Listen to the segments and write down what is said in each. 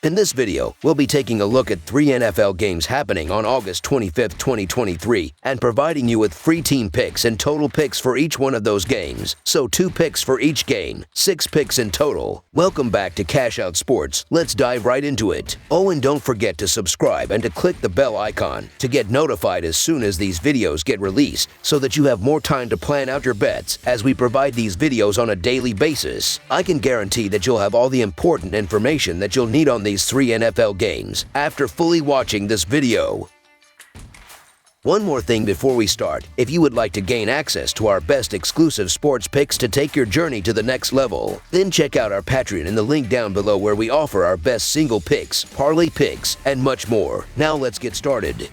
In this video, we'll be taking a look at 3 NFL games happening on August 25th, 2023, and providing you with free team picks and total picks for each one of those games. So 2 picks for each game, 6 picks in total. Welcome back to Cash Out Sports. Let's dive right into it. Oh, and don't forget to subscribe and to click the bell icon to get notified as soon as these videos get released, so that you have more time to plan out your bets as we provide these videos on a daily basis. I can guarantee that you'll have all the important information that you'll need on these 3 NFL games after fully watching this video. One more thing before we start. If you would like to gain access to our best exclusive sports picks to take your journey to the next level, then check out our Patreon in the link down below, where we offer our best single picks, parlay picks, and much more. Now let's get started.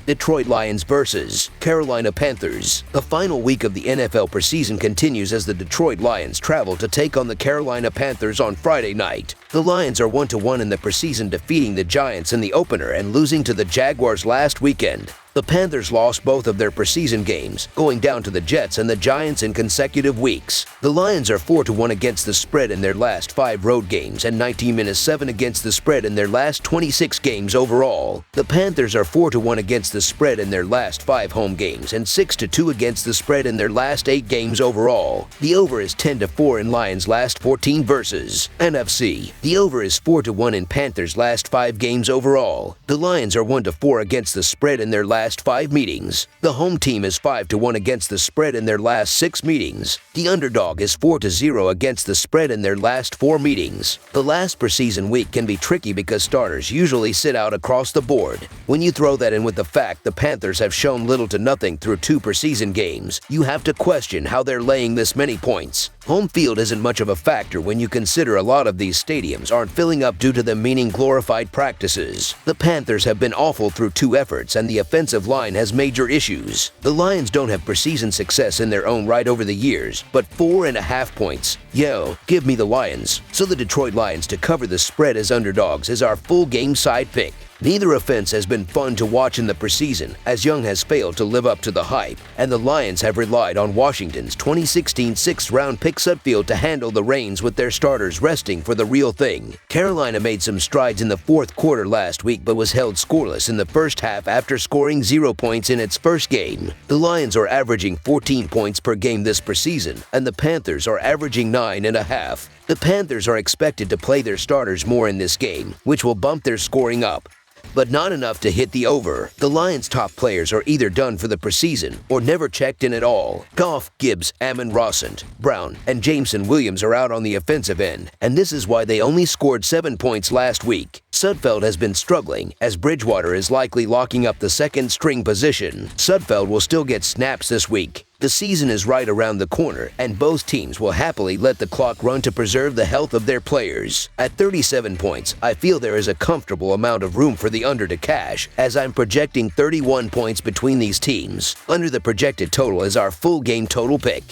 Detroit Lions vs. Carolina Panthers. The final week of the NFL preseason continues as the Detroit Lions travel to take on the Carolina Panthers on Friday night. The Lions are 1-1 in the preseason, defeating the Giants in the opener and losing to the Jaguars last weekend. The Panthers lost both of their preseason games, going down to the Jets and the Giants in consecutive weeks. The Lions are 4-1 against the spread in their last 5 road games and 19-7 against the spread in their last 26 games overall. The Panthers are 4-1 against the spread in their last 5 home games and 6-2 against the spread in their last 8 games overall. The over is 10-4 in Lions' last 14 versus NFC. The over is 4-1 in Panthers' last 5 games overall. The Lions are 1-4 against the spread in their last 5 meetings. The home team is 5-1 against the spread in their last 6 meetings. The underdog is 4-0 against the spread in their last 4 meetings. The last preseason week can be tricky because starters usually sit out across the board. When you throw that in with the fact the Panthers have shown little to nothing through 2 preseason games, you have to question how they're laying this many points. Home field isn't much of a factor when you consider a lot of these stadiums aren't filling up due to them meaning glorified practices. The Panthers have been awful through 2 efforts, and the offensive line has major issues. The Lions don't have preseason success in their own right over the years, but 4.5 points. Yo, give me the Lions. So the Detroit Lions to cover the spread as underdogs is our full game side pick. Neither offense has been fun to watch in the preseason, as Young has failed to live up to the hype, and the Lions have relied on Washington's 2016 6th-round pick Sutfield to handle the reins with their starters resting for the real thing. Carolina made some strides in the 4th quarter last week, but was held scoreless in the first half after scoring 0 points in its first game. The Lions are averaging 14 points per game this preseason, and the Panthers are averaging 9.5. The Panthers are expected to play their starters more in this game, which will bump their scoring up, but not enough to hit the over. The Lions' top players are either done for the preseason or never checked in at all. Goff, Gibbs, Amon-Ra St. Brown, and Jameson Williams are out on the offensive end, and this is why they only scored 7 points last week. Sudfeld has been struggling, as Bridgewater is likely locking up the second-string position. Sudfeld will still get snaps this week. The season is right around the corner, and both teams will happily let the clock run to preserve the health of their players. At 37 points, I feel there is a comfortable amount of room for the under to cash, as I'm projecting 31 points between these teams. Under the projected total is our full game total pick.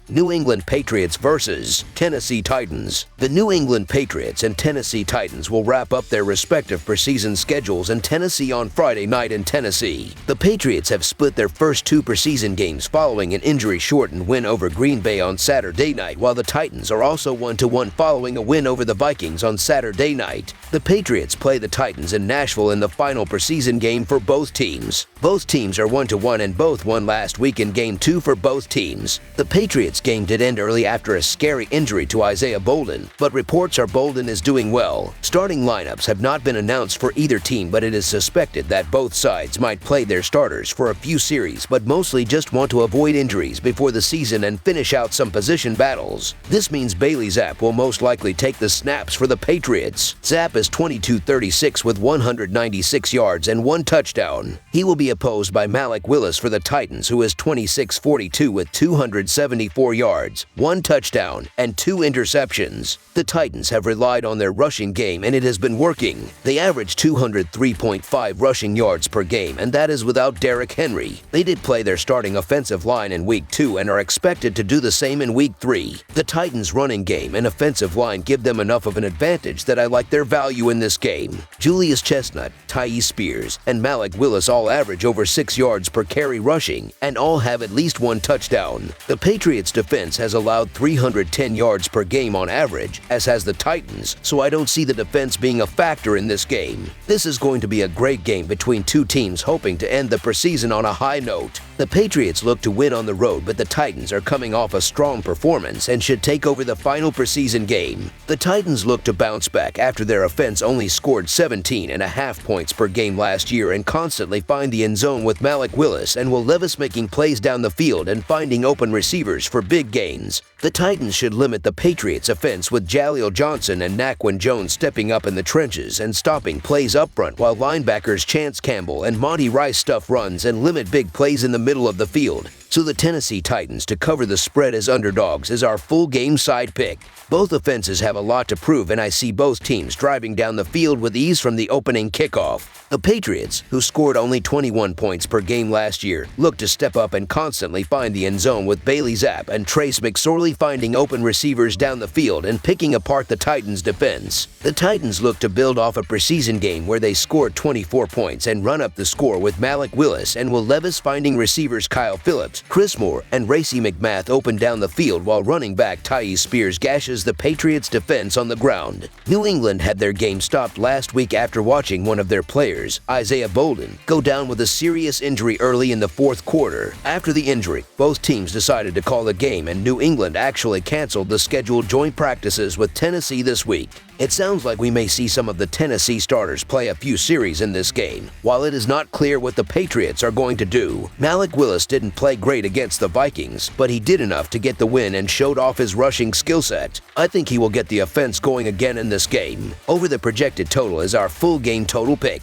New England Patriots vs. Tennessee Titans. The New England Patriots and Tennessee Titans will wrap up their respective preseason schedules in Tennessee on Friday night in Tennessee. The Patriots have split their first 2 preseason games following an injury-shortened win over Green Bay on Saturday night, while the Titans are also 1-1 following a win over the Vikings on Saturday night. The Patriots play the Titans in Nashville in the final preseason game for both teams. Both teams are 1-1 and both won last week in Game 2 for both teams. The Patriots game did end early after a scary injury to Isaiah Bolden, but reports are Bolden is doing well. Starting lineups have not been announced for either team, but it is suspected that both sides might play their starters for a few series, but mostly just want to avoid injuries before the season and finish out some position battles. This means Bailey Zapp will most likely take the snaps for the Patriots. Zapp is 22-36 with 196 yards and 1 touchdown. He will be opposed by Malik Willis for the Titans, who is 26-42 with 274 yards, 1 touchdown, and 2 interceptions. The Titans have relied on their rushing game, and it has been working. They average 203.5 rushing yards per game, and that is without Derrick Henry. They did play their starting offensive line in Week 2 and are expected to do the same in Week 3. The Titans' running game and offensive line give them enough of an advantage that I like their value in this game. Julius Chestnut, Tyee Spears, and Malik Willis all average over 6 yards per carry rushing, and all have at least 1 touchdown. The Patriots' defense has allowed 310 yards per game on average, as has the Titans, so I don't see the defense being a factor in this game. This is going to be a great game between two teams hoping to end the preseason on a high note. The Patriots look to win on the road, but the Titans are coming off a strong performance and should take over the final preseason game. The Titans look to bounce back after their offense only scored 17.5 points per game last year and constantly find the end zone with Malik Willis and Will Levis making plays down the field and finding open receivers for big gains. The Titans should limit the Patriots' offense with Jaleel Johnson and Naquan Jones stepping up in the trenches and stopping plays up front, while linebackers Chance Campbell and Monty Rice stuff runs and limit big plays in the middle of the field. So the Tennessee Titans to cover the spread as underdogs is our full game side pick. Both offenses have a lot to prove, and I see both teams driving down the field with ease from the opening kickoff. The Patriots, who scored only 21 points per game last year, look to step up and constantly find the end zone with Bailey Zapp and Trace McSorley finding open receivers down the field and picking apart the Titans' defense. The Titans look to build off a preseason game where they scored 24 points and run up the score with Malik Willis and Will Levis finding receivers Kyle Phillips, Chris Moore, and Racey McMath open down the field, while running back Tyee Spears gashes the Patriots' defense on the ground. New England had their game stopped last week after watching one of their players, Isaiah Bolden, go down with a serious injury early in the fourth quarter. After the injury, both teams decided to call the game, and New England actually canceled the scheduled joint practices with Tennessee this week. It sounds like we may see some of the Tennessee starters play a few series in this game. While it is not clear what the Patriots are going to do, Malik Willis didn't play great against the Vikings, but he did enough to get the win and showed off his rushing skill set. I think he will get the offense going again in this game. Over the projected total is our full game total pick.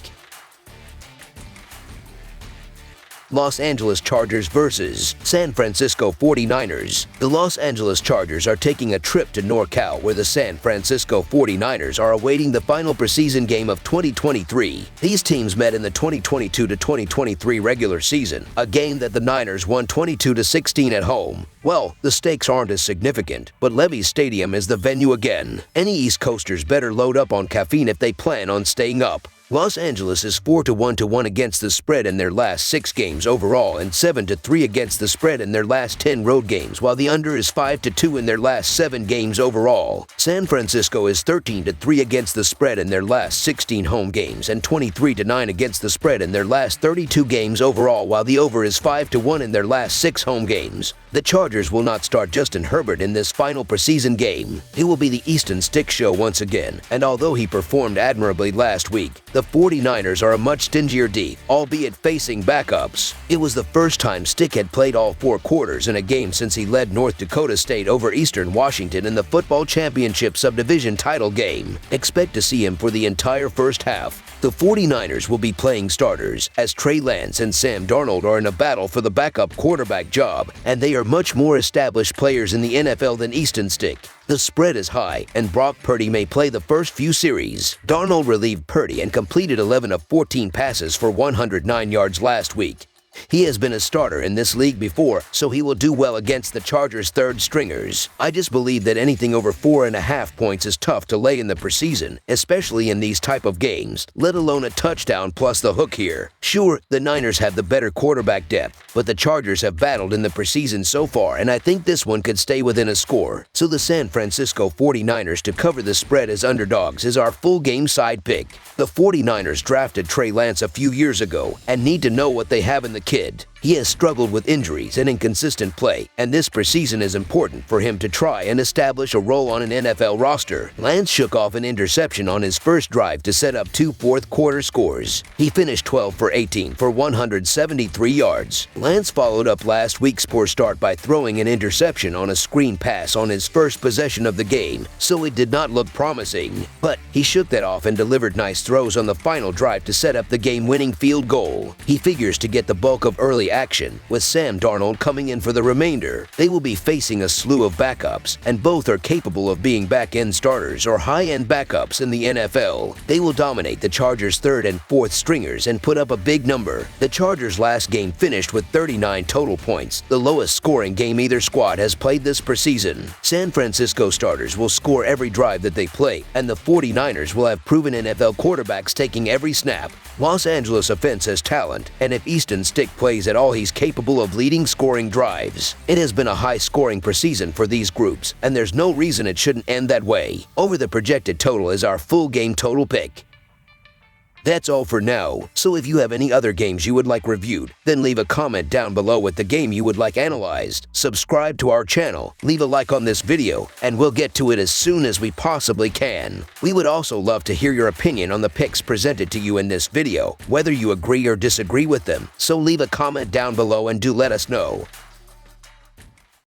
Los Angeles Chargers versus San Francisco 49ers. The Los Angeles Chargers are taking a trip to NorCal, where the San Francisco 49ers are awaiting the final preseason game of 2023. These teams met in the 2022-2023 regular season, a game that the Niners won 22-16 at home. Well, the stakes aren't as significant, but Levi's Stadium is the venue again. Any East Coasters better load up on caffeine if they plan on staying up. Los Angeles is 4-1 against the spread in their last 6 games overall and 7-3 against the spread in their last 10 road games, while the under is 5-2 in their last 7 games overall. San Francisco is 13-3 against the spread in their last 16 home games and 23-9 against the spread in their last 32 games overall, while the over is 5-1 in their last 6 home games. The Chargers will not start Justin Herbert in this final preseason game. It will be the Easton Stick show once again, and although he performed admirably last week, the 49ers are a much stingier D, albeit facing backups. It was the first time Stick had played all 4 quarters in a game since he led North Dakota State over Eastern Washington in the football championship subdivision title game. Expect to see him for the entire first half. The 49ers will be playing starters, as Trey Lance and Sam Darnold are in a battle for the backup quarterback job, and they are much more established players in the NFL than Easton Stick. The spread is high, and Brock Purdy may play the first few series. Darnold relieved Purdy and completed 11 of 14 passes for 109 yards last week. He has been a starter in this league before, so he will do well against the Chargers' third stringers. I just believe that anything over 4.5 points is tough to lay in the preseason, especially in these type of games, let alone a touchdown plus the hook here. Sure, the Niners have the better quarterback depth, but the Chargers have battled in the preseason so far, and I think this one could stay within a score. So the San Francisco 49ers to cover the spread as underdogs is our full game side pick. The 49ers drafted Trey Lance a few years ago and need to know what they have in the kid. He has struggled with injuries and inconsistent play, and this preseason is important for him to try and establish a role on an NFL roster. Lance shook off an interception on his first drive to set up 2 fourth-quarter scores. He finished 12 for 18 for 173 yards. Lance followed up last week's poor start by throwing an interception on a screen pass on his first possession of the game, so it did not look promising. But he shook that off and delivered nice throws on the final drive to set up the game-winning field goal. He figures to get the bulk of early action, with Sam Darnold coming in for the remainder. They will be facing a slew of backups, and both are capable of being back-end starters or high-end backups in the NFL. They will dominate the Chargers' third and fourth stringers and put up a big number. The Chargers' last game finished with 39 total points, the lowest scoring game either squad has played this preseason. San Francisco starters will score every drive that they play, and the 49ers will have proven NFL quarterbacks taking every snap. Los Angeles offense has talent, and if Easton Stick plays at all, he's capable of leading scoring drives. It has been a high-scoring preseason for these groups, and there's no reason it shouldn't end that way. Over the projected total is our full game total pick. That's all for now, so if you have any other games you would like reviewed, then leave a comment down below with the game you would like analyzed. Subscribe to our channel, leave a like on this video, and we'll get to it as soon as we possibly can. We would also love to hear your opinion on the picks presented to you in this video, whether you agree or disagree with them, so leave a comment down below and do let us know.